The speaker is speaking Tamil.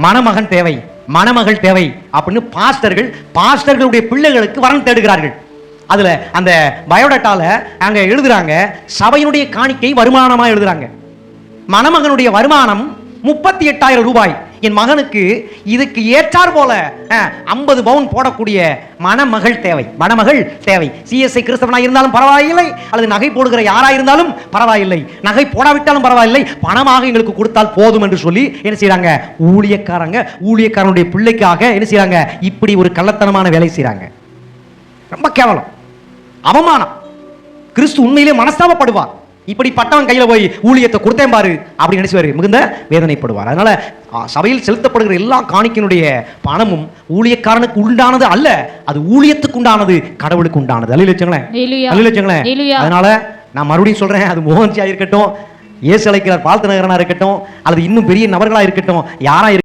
மணமகன் தேவை, மணமகள் தேவை அப்படின்னு பாஸ்டர்களுடைய பிள்ளைகளுக்கு வரன் தேடுகிறார்கள். அதுல அந்த பயோடேட்டால அங்க எழுதுறாங்க, சபையினுடைய காணிக்கை வருமானமா எழுதுறாங்க. மணமகனுடைய வருமானம் 38,000 ரூபாய். என் மகனுக்கு இதுக்கு ஏற்றார் போல 50 பவுன் போடக்கூடிய மணமகள் தேவை, மணமகள் தேவை. சிஎஸ்ஐ கிறிஸ்தவனாக இருந்தாலும் பரவாயில்லை, அல்லது நகை போடுகிற யாரா இருந்தாலும் பரவாயில்லை, நகை போடாவிட்டாலும் பரவாயில்லை, பணமாக எங்களுக்கு கொடுத்தால் போதும் என்று சொல்லி என்ன செய்யறாங்க, ஊழியக்காரனுடைய பிள்ளைக்காக என்ன செய்யறாங்க, இப்படி ஒரு கள்ளத்தனமான வேலை செய்யறாங்க. ரொம்ப கேவலம், அவமானம். கிறிஸ்து உண்மையிலே மனஸ்தாபப்படுவார். இப்படி பட்டவன் கையில போய் ஊழியத்தை கொடுத்தேன் பாரு அப்படி நினைச்சுவாரு, மிகுந்த வேதனைப்படுவார். அதனால சபையில் செலுத்தப்படுகிற எல்லா காணிக்கையினுடைய பணமும் ஊழியக்காரனுக்கு உண்டானது அல்ல, அது ஊழியத்துக்கு உண்டானது, கடவுளுக்கு உண்டானது. அல்லேலூயா. அதனால நான் மறுபடியும் சொல்றேன், அது மோகன்சியா இருக்கட்டும், இயேசு அழைக்கிறார் பால்தநகரனா இருக்கட்டும், அல்லது இன்னும் பெரிய நபர்களா இருக்கட்டும், யாரா